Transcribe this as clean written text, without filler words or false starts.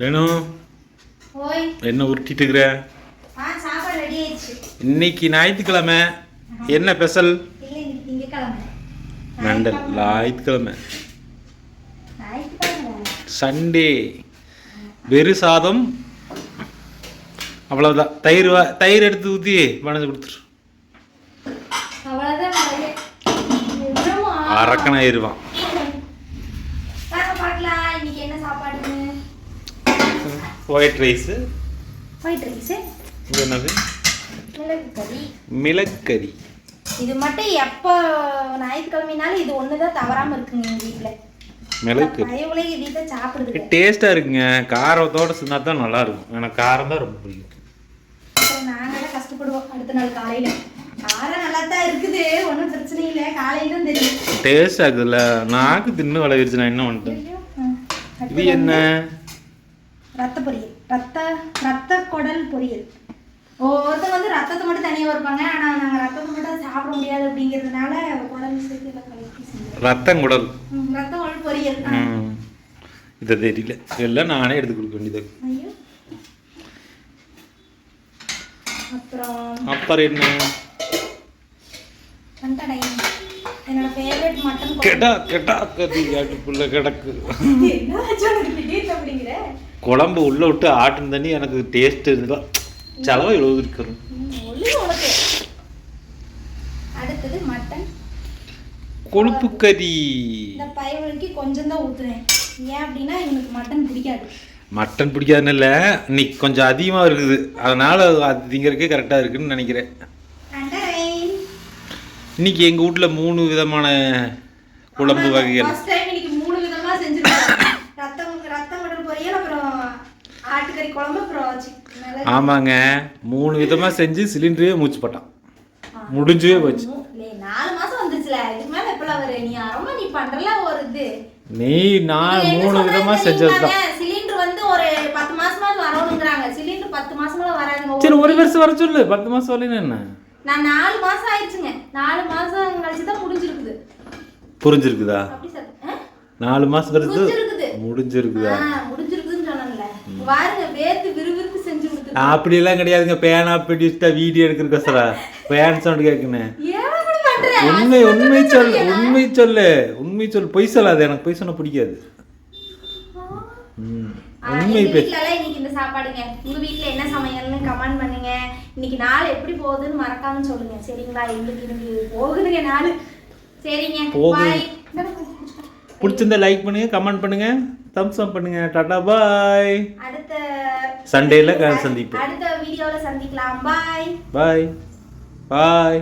வேணும் என்ன உருட்டிட்டு இருக்கிற? இன்னைக்கு ஞாயிற்றுக்கிழமை என்ன ஸ்பெஷல்? மண்டல் ஞாயிற்றுக்கிழமை சண்டே வெறு சாதம் அவ்வளவுதான். தயிர் எடுத்து ஊற்றி மணந்து கொடுத்துரு. அரக்கனாயிருவான். White rice. இது என்னது? மிளகரி. இது மட்டும் எப்போ ஞாயிற்றுக்கிழமைனாலும் இது ஒண்ணுதான் தவறாம இருக்குங்க எங்க வீட்டுல. மிளகரி வீட்டை சாப்பிடுறது டேஸ்டா இருக்குங்க. காரத்தோட சின்னா தான் நல்லா இருக்கும். எனக்கு காரம் தான் ரொம்ப பிடிக்கும். நாங்களாம் கஷ்டப்படுவோம். அடுத்த நாள் காலையில காரம் நல்லா தான் இருக்குது, ஒன்றும் பிரச்சனை இல்லை. காலையில தான் தெரியும் டேஸ்ட் ஆகுதுல்ல. நாக்கு தின்னு வளர்ச்சி. நான் என்ன பண்ணிட்டேன்? இது என்ன? ரத்த பொரியல். ரத்த குடல் பொரியல். ஒருத்தங்க வந்து ரத்தத்தை மட்டும் தனியாக வைப்பாங்க. ஆனால் நாங்கள் ரத்தத்தை மட்டும் சாப்பிட முடியாது அப்படிங்கிறதுனால குடல் சேர்த்து ரத்தம் குடல் பொரியல். இதை தெரியல. எல்லாம் நானே எடுத்து கொடுக்க வேண்டியது. அப்புறம் என்ன? என்னோட ஃபேவரட் மட்டன் கிடக்கு. குழம்பு உள்ள விட்டு ஆட்டும் தண்ணி எனக்கு டேஸ்ட் இருந்தா செலவு எழுபது இருக்கிறோம். அடுத்தது மட்டன் கொழுப்பு கறி. இந்த பையனுக்கு கொஞ்சம் தான் ஊத்துறேன். ஏன் அப்படின்னா எனக்கு மட்டன் பிடிக்காது. மட்டன் பிடிக்காதுன்னு இல்லை, இன்னைக்கு கொஞ்சம் அதிகமாக இருக்குது. அதனால அது திங்கிறதுக்கே கரெக்டாக இருக்குன்னு நினைக்கிறேன். இன்னைக்கு எங்கள் வீட்டில் 3 விதமான குழம்பு வகைகள். ஆமாங்க, 3 விதமாக செஞ்சு சிலிண்டரே மூச்சு போட்டான். முடிஞ்சே போச்சு. 4 மாசம் வந்துச்சுல. இதுக்கு மேல எப்பலாம் வர நீ அரமா நீ பண்றல ஒரு இது. நீ நான் 3 விதமா செஞ்சதுதான். சிலிண்டர் வந்து ஒரு 10 மாசமா வரணும்ங்கறாங்க. சிலிண்டர் 10 மாசமா வராதுங்க. சரி ஒரு வருஷம் வர சொல்லு. 10 மாசம் வரலனா என்ன? நான் 4 மாசம் ஆயிடுச்சுங்க. 4 மாசம் கழிச்சு தான் முடிஞ்சிருக்குது. புரிஞ்சிருக்குதா? அப்படி சொல்றேன். 4 மாசம் கழிச்சு முடிஞ்சிருக்குதா? முடிஞ்சிருக்குன்னு சொன்னேன்ல. வாருங்க வேத்து விறுவிறுப்பு செஞ்சு கொடுத்து. அப்படி எல்லாம் கிடையாதுங்க. பேனா பிடிச்சிட்டா வீடியோ எடுக்கிறதுக்கோசரா பேன் சவுண்ட் கேக்குனே. உண்மை சொல்லு. பொய் சொல்லாத. எனக்கு பொய் சொன்னா பிடிக்காது. உண்மை பேசு. இன்னைக்கு இந்த சாப்பாடுங்க. உங்க வீட்ல என்ன சமையல்னு கமெண்ட் பண்ணுங்க. இன்னைக்கு நாள் எப்படி போகுதுன்னு மறக்காம சொல்லுங்க. சரிங்களா? இன்னைக்கு போகுதுங்க நாள். சரிங்க, பாய். பிடிச்சிருந்தா லைக் பண்ணுங்க, கமெண்ட் பண்ணுங்க, தம்ஸ் அப் பண்ணுங்க. டாடா பாய். அடுத்த சண்டேல சந்திப்போம். அடுத்த வீடியோல சந்திக்கலாம். பாய் பாய் பாய்.